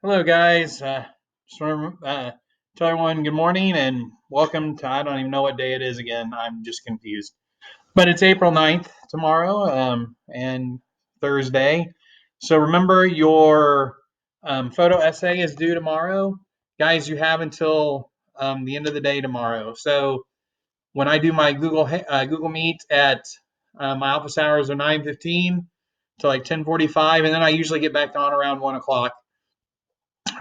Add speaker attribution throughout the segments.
Speaker 1: Hello, guys. Just want to tell everyone good morning and welcome to, I don't even know what day it is again. I'm just confused. But it's April 9th tomorrow and Thursday. So remember your photo essay is due tomorrow. Guys, you have until the end of the day tomorrow. So when I do my Google Meet at my office hours are 9:15 to like 10:45, and then I usually get back on around 1 o'clock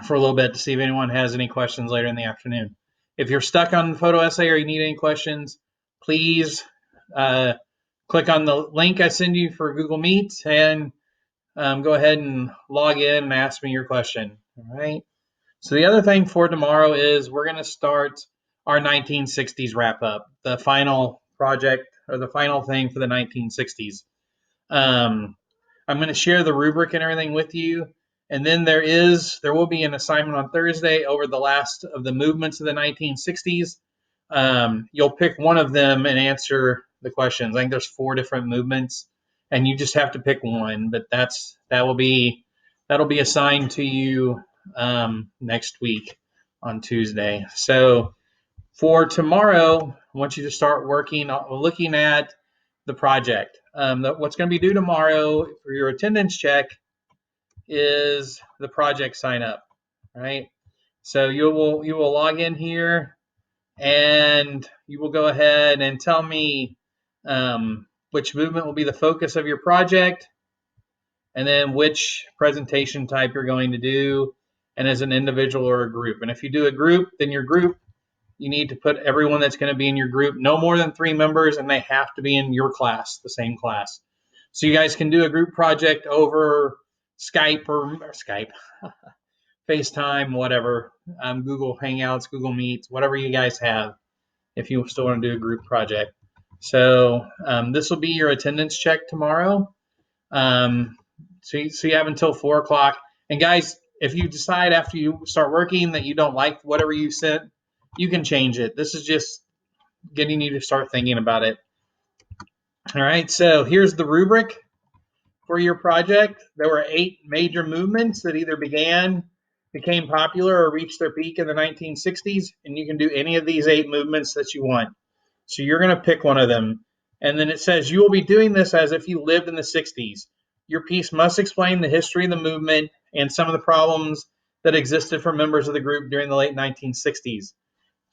Speaker 1: for a little bit to see if anyone has any questions later in the afternoon. If you're stuck on the photo essay or you need any questions, please click on the link I send you for Google Meet and go ahead and log in and ask me your question. All right. So the other thing for tomorrow is we're going to start our 1960s wrap up, the final project or the final thing for the 1960s. I'm going to share the rubric and everything with you. And then there will be an assignment on Thursday over the last of the movements of the 1960s. You'll pick one of them and answer the questions. I think there's 4 different movements, and you just have to pick one. But that'll be assigned to you next week on Tuesday. So for tomorrow, I want you to start looking at the project. What's going to be due tomorrow for your attendance check is the project sign up, right? So you will log in here and you will go ahead and tell me which movement will be the focus of your project, and then which presentation type you're going to do, and as an individual or a group. And if you do a group, then your group, you need to put everyone that's going to be in your group, no more than 3 members, and they have to be in your class, the same class. So you guys can do a group project over Skype or Skype, FaceTime, whatever, Google Hangouts, Google Meets, whatever you guys have, if you still want to do a group project. So this will be your attendance check tomorrow. So you have until 4 o'clock. And guys, if you decide after you start working that you don't like whatever you sent, you can change it. This is just getting you to start thinking about it. All right, so here's the rubric for your project. There were 8 major movements that either became popular, or reached their peak in the 1960s, and you can do any of these 8 movements that you want. So you're going to pick one of them. And then it says you will be doing this as if you lived in the 60s. Your piece must explain the history of the movement and some of the problems that existed for members of the group during the late 1960s.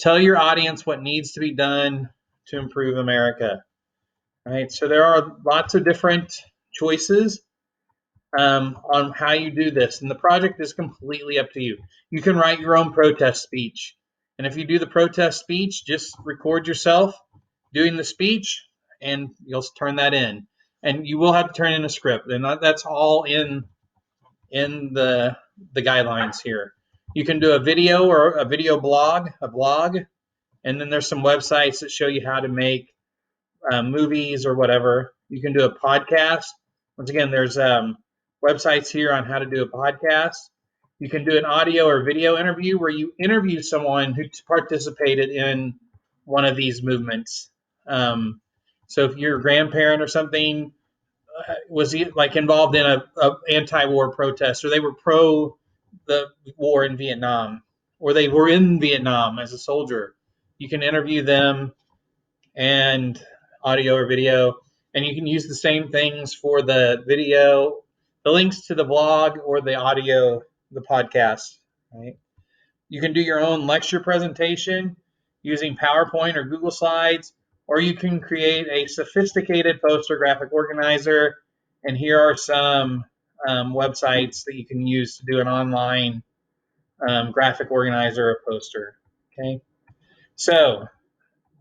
Speaker 1: Tell your audience what needs to be done to improve America. All right, so there are lots of different choices on how you do this, and the project is completely up to you. You can write your own protest speech, and if you do the protest speech, just record yourself doing the speech, and you'll turn that in. And you will have to turn in a script, and that's all in the guidelines here. You can do a video or a blog, and then there's some websites that show you how to make movies or whatever. You can do a podcast. Once again, there's websites here on how to do a podcast. You can do an audio or video interview where you interview someone who participated in one of these movements. So if your grandparent or something was like involved in a anti-war protest, or they were pro the war in Vietnam, or they were in Vietnam as a soldier, you can interview them and audio or video, and you can use the same things for the video, the links to the blog, or the audio, the podcast, right? You can do your own lecture presentation using PowerPoint or Google Slides, or you can create a sophisticated poster graphic organizer. And here are some websites that you can use to do an online graphic organizer or poster. Okay, so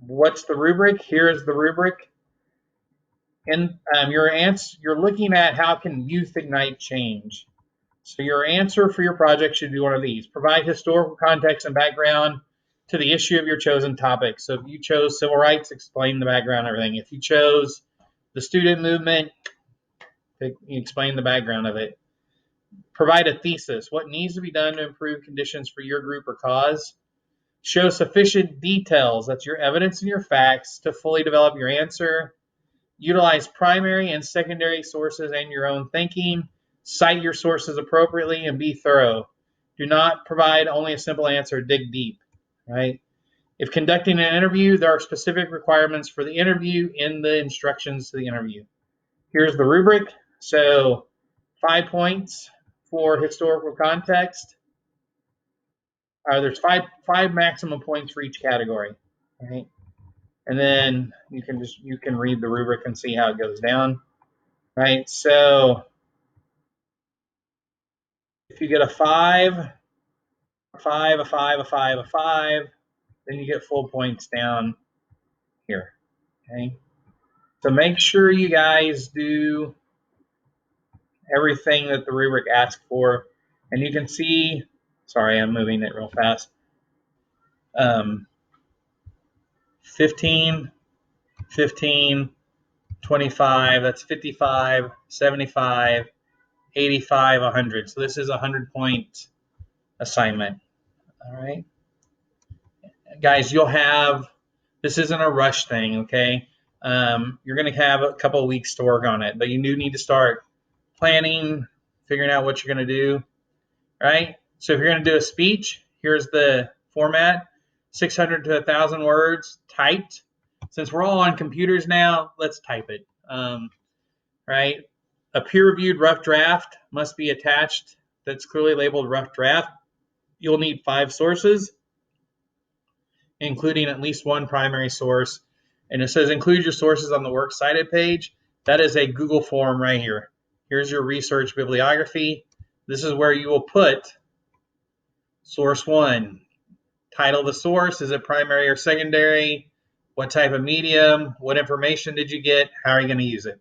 Speaker 1: what's the rubric? Here is the rubric. And you're looking at how can youth ignite change. So your answer for your project should be one of these. Provide historical context and background to the issue of your chosen topic. So if you chose civil rights, explain the background and everything. If you chose the student movement, explain the background of it. Provide a thesis. What needs to be done to improve conditions for your group or cause? Show sufficient details, that's your evidence and your facts, to fully develop your answer. Utilize primary and secondary sources and your own thinking. Cite your sources appropriately and be thorough. Do not provide only a simple answer, dig deep, right? If conducting an interview, there are specific requirements for the interview in the instructions to the interview. Here's the rubric. So 5 points for historical context. There's five maximum points for each category, right? And then you can read the rubric and see how it goes down, right? So if you get a 5, a 5, a 5, a 5, a 5, then you get full points down here, okay? So make sure you guys do everything that the rubric asks for. And you can see, sorry, I'm moving it real fast. 15, 15, 25, that's 55, 75, 85, 100. So this is a 100-point assignment. All right. Guys, this isn't a rush thing, okay? You're going to have a couple of weeks to work on it, but you do need to start planning, figuring out what you're going to do, right? So if you're going to do a speech, here's the format: 600 to 1,000 words typed. Since we're all on computers now, let's type it, right? A peer-reviewed rough draft must be attached that's clearly labeled rough draft. You'll need 5 sources, including at least one primary source. And it says include your sources on the works cited page. That is a Google form right here. Here's your research bibliography. This is where you will put source 1. Title of the source, is it primary or secondary? What type of medium? What information did you get? How are you going to use it?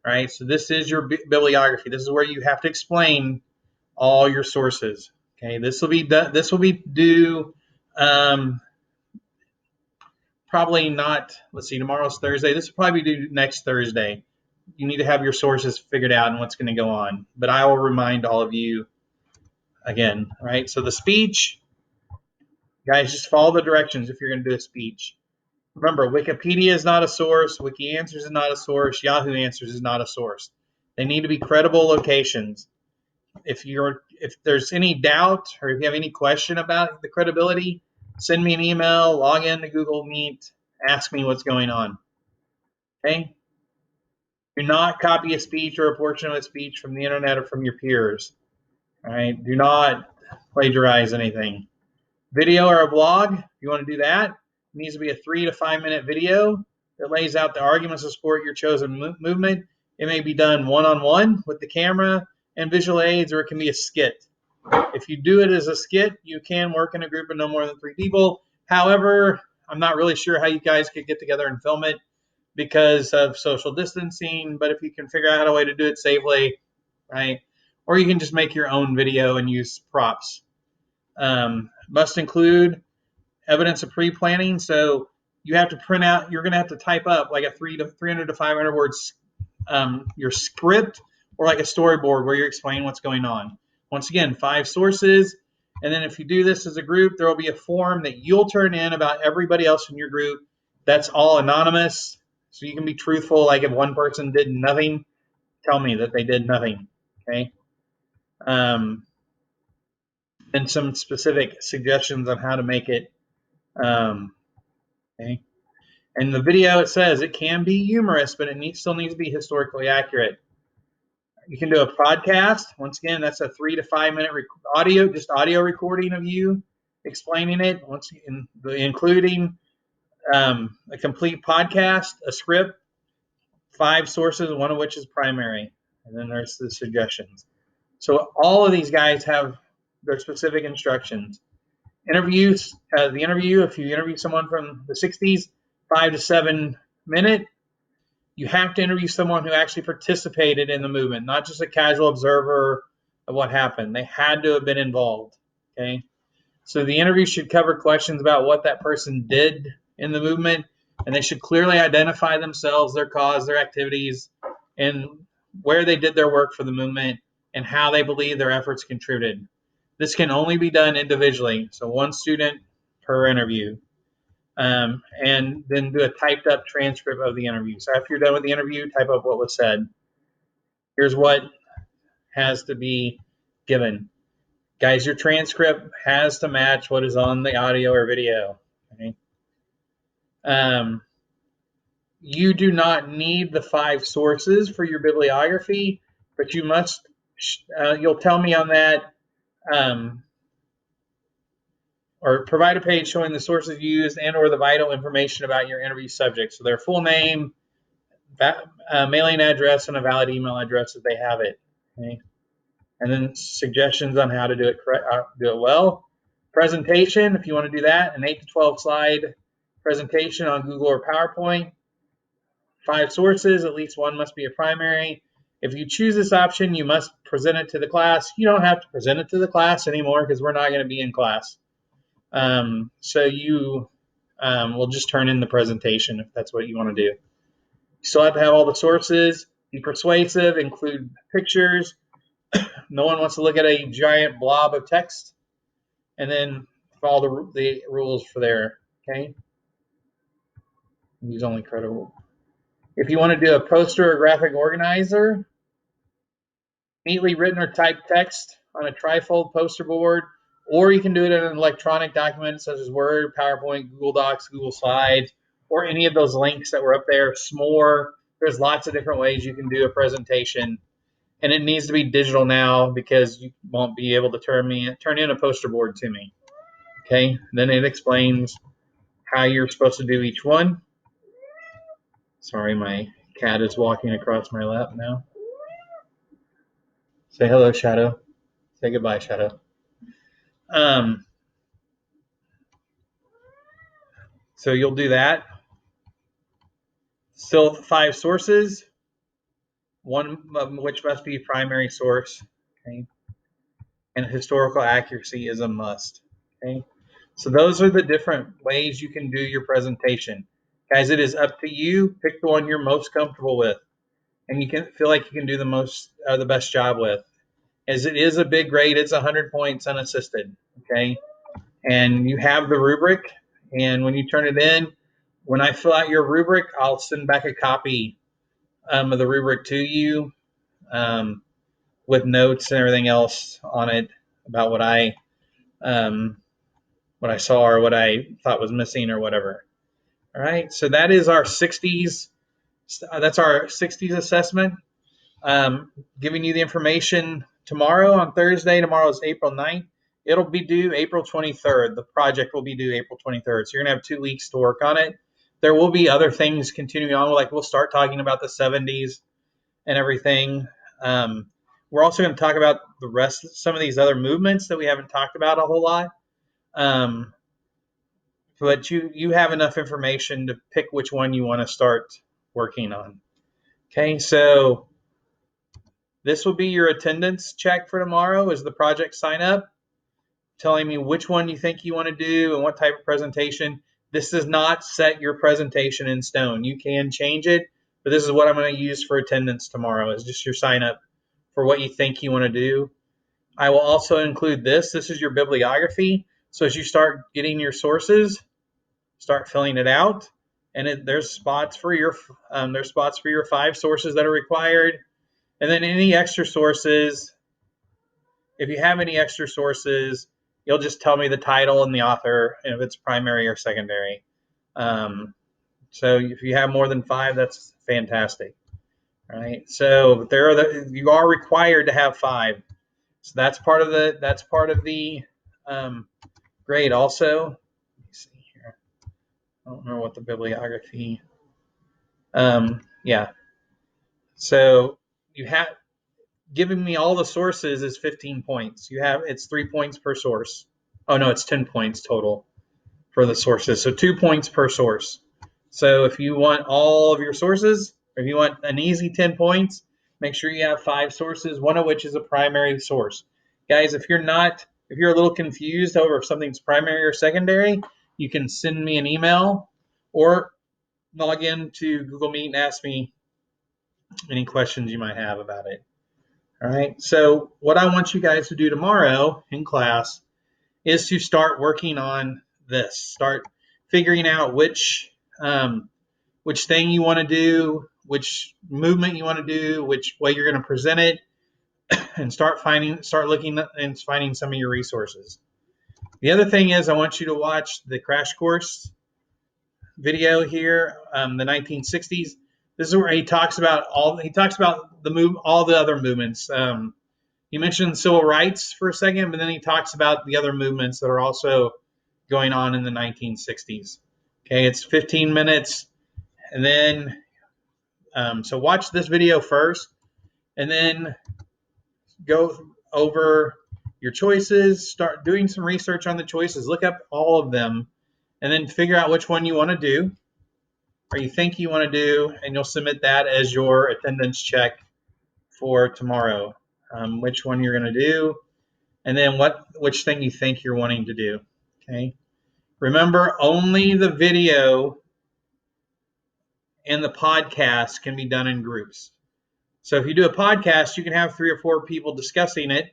Speaker 1: All right, so this is your bibliography. This is where you have to explain all your sources. Okay, this will be due probably not, let's see, tomorrow's Thursday. This will probably be due next Thursday. You need to have your sources figured out and what's going to go on. But I will remind all of you again, right? So the speech, guys, just follow the directions if you're going to do a speech. Remember, Wikipedia is not a source. Wiki Answers is not a source. Yahoo Answers is not a source. They need to be credible locations. If there's any doubt or if you have any question about the credibility, send me an email, log in to Google Meet, ask me what's going on. Okay? Do not copy a speech or a portion of a speech from the internet or from your peers. All right? Do not plagiarize anything. Video or a blog, if you want to do that, it needs to be a 3 to 5 minute video that lays out the arguments to support your chosen movement. It may be done one-on-one with the camera and visual aids, or it can be a skit. If you do it as a skit, you can work in a group of no more than 3 people. However, I'm not really sure how you guys could get together and film it because of social distancing, but if you can figure out a way to do it safely, right? Or you can just make your own video and use props. Must include evidence of pre-planning. So you have to print out, you're going to have to type up like a 300 to 500 words, your script, or like a storyboard where you're explaining what's going on. Once again, 5 sources. And then if you do this as a group, there will be a form that you'll turn in about everybody else in your group. That's all anonymous. So you can be truthful. Like if one person did nothing, tell me that they did nothing. Okay. And some specific suggestions on how to make it. Okay. And the video, it says it can be humorous, but it still needs to be historically accurate. You can do a podcast. Once again, that's a 3 to 5 minute audio recording of you explaining it. Including a complete podcast, a script, 5 sources, one of which is primary, and then there's the suggestions. So all of these guys have their specific instructions. Interviews, the interview, if you interview someone from the 60s, 5 to 7 minute, you have to interview someone who actually participated in the movement, not just a casual observer of what happened. They had to have been involved. Okay. So the interview should cover questions about what that person did in the movement, and they should clearly identify themselves, their cause, their activities, and where they did their work for the movement and how they believe their efforts contributed. This can only be done individually, so 1 student per interview, and then do a typed up transcript of the interview. So after you're done with the interview, type up what was said. Here's what has to be given. Guys, your transcript has to match what is on the audio or video. Okay? You do not need the 5 sources for your bibliography, but you must, you'll tell me on that, or provide a page showing the sources used and or the vital information about your interview subject. So their full name, mailing address, and a valid email address if they have it. Okay? And then suggestions on how to do it well. Presentation, if you want to do that, an 8 to 12 slide presentation on Google or PowerPoint. 5 sources, at least one must be a primary. If you choose this option, you must present it to the class. You don't have to present it to the class anymore because we're not going to be in class. So you will just turn in the presentation if that's what you want to do. You still have to have all the sources, be persuasive, include pictures. No one wants to look at a giant blob of text, and then follow the rules for there. Okay. Use only credible. If you want to do a poster or graphic organizer, neatly written or typed text on a trifold poster board, or you can do it in an electronic document such as Word, PowerPoint, Google Docs, Google Slides, or any of those links that were up there. Smore. There's lots of different ways you can do a presentation, and it needs to be digital now because you won't be able to turn in a poster board to me. Okay, then it explains how you're supposed to do each one. Sorry, my cat is walking across my lap now. Say hello, Shadow. Say goodbye, Shadow. So you'll do that. Still 5 sources, one of which must be primary source. Okay, and historical accuracy is a must. Okay, so those are the different ways you can do your presentation. Guys, it is up to you. Pick the one you're most comfortable with, and you can feel like you can do the best job with. As it is a big grade, it's 100 points unassisted. Okay, and you have the rubric, and when you turn it in, when I fill out your rubric, I'll send back a copy of the rubric to you with notes and everything else on it about what I saw or what I thought was missing or whatever. All right, so that is our 60s. That's our 60s assessment. Giving you the information tomorrow on Thursday. Tomorrow is April 9th. It'll be due April 23rd. The project will be due April 23rd. So you're going to have 2 weeks to work on it. There will be other things continuing on. Like we'll start talking about the 70s and everything. We're also going to talk about some of these other movements that we haven't talked about a whole lot. But you have enough information to pick which one you want to start working on. Okay, so this will be your attendance check for tomorrow is the project sign up, telling me which one you think you want to do and what type of presentation. This does not set your presentation in stone. You can change it, but this is what I'm going to use for attendance tomorrow is just your sign up for what you think you want to do. I will also include this. This is your bibliography. So as you start getting your sources, start filling it out. And there's spots for your 5 sources that are required. And then any extra sources, if you have any extra sources, you'll just tell me the title and the author, and if it's primary or secondary. So if you have more than 5, that's fantastic. All right. So you are required to have 5. So that's part of the grade. Also, let me see here. I don't remember what the bibliography. Yeah. So you have giving me all the sources is 15 points. It's 3 points per source. Oh no, it's 10 points total for the sources. So 2 points per source. So if you want all of your sources, or if you want an easy 10 points, make sure you have 5 sources, one of which is a primary source. Guys, if you're a little confused over if something's primary or secondary, you can send me an email or log in to Google Meet and ask me any questions you might have about it. All right, so what I want you guys to do tomorrow in class is to start working on this. Start figuring out which thing you want to do, which movement you want to do, which way you're going to present it. and start looking and finding some of your resources. The other thing is I want you to watch the crash course video here, the 1960s. This is where he talks about all the other movements. He mentioned civil rights for a second, but then he talks about the other movements that are also going on in the 1960s. Okay, it's 15 minutes, and then so watch this video first, and then go over your choices. Start doing some research on the choices. Look up all of them, and then figure out which one you want to do, or you think you want to do, and you'll submit that as your attendance check for tomorrow. Which one you're going to do, and then which thing you think you're wanting to do. Okay. Remember, only the video and the podcast can be done in groups. So if you do a podcast, you can have 3 or 4 people discussing it,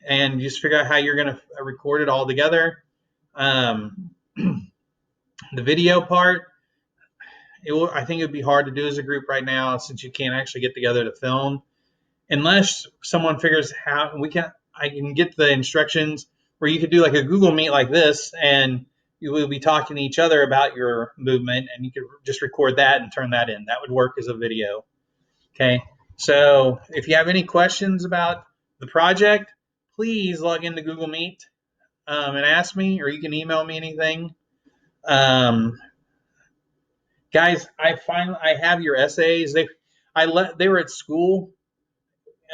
Speaker 1: and just figure out how you're going to record it all together. The video part, I think it would be hard to do as a group right now since you can't actually get together to film, unless someone figures how I can get the instructions where you could do like a Google Meet like this, and you will be talking to each other about your movement, and you could just record that and turn that in. That would work as a video. Okay. So if you have any questions about the project, please log into Google Meet and ask me, or you can email me anything. Guys, I have your essays. They were at school.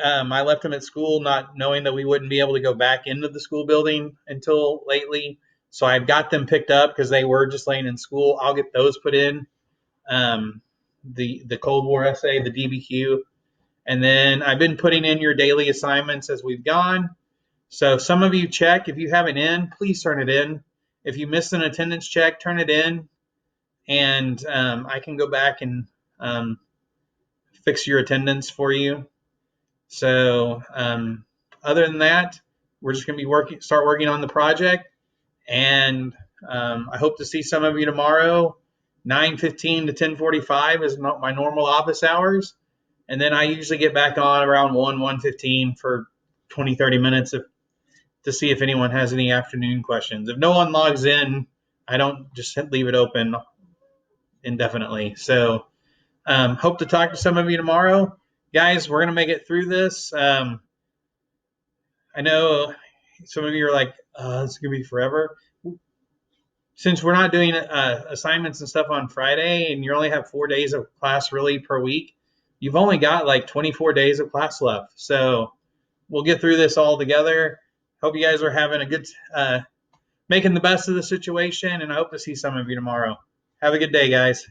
Speaker 1: I left them at school not knowing that we wouldn't be able to go back into the school building until lately. So I've got them picked up because they were just laying in school. I'll get those put in. The Cold War essay, the DBQ. And then I've been putting in your daily assignments as we've gone. So some of you check. If you have it in, please turn it in. If you missed an attendance check, turn it in. And I can go back and fix your attendance for you. So other than that, we're just going to be start working on the project. And I hope to see some of you tomorrow. 9:15 to 10:45 is my normal office hours. And then I usually get back on around 1:15 for 20, 30 minutes to see if anyone has any afternoon questions. If no one logs in, I don't just leave it open indefinitely. So hope to talk to some of you tomorrow. Guys, we're going to make it through this. I know some of you are like, it's going to be forever. Since we're not doing assignments and stuff on Friday, and you only have 4 days of class really per week, you've only got like 24 days of class left. So we'll get through this all together. Hope you guys are having a good, making the best of the situation, and I hope to see some of you tomorrow. Have a good day, guys.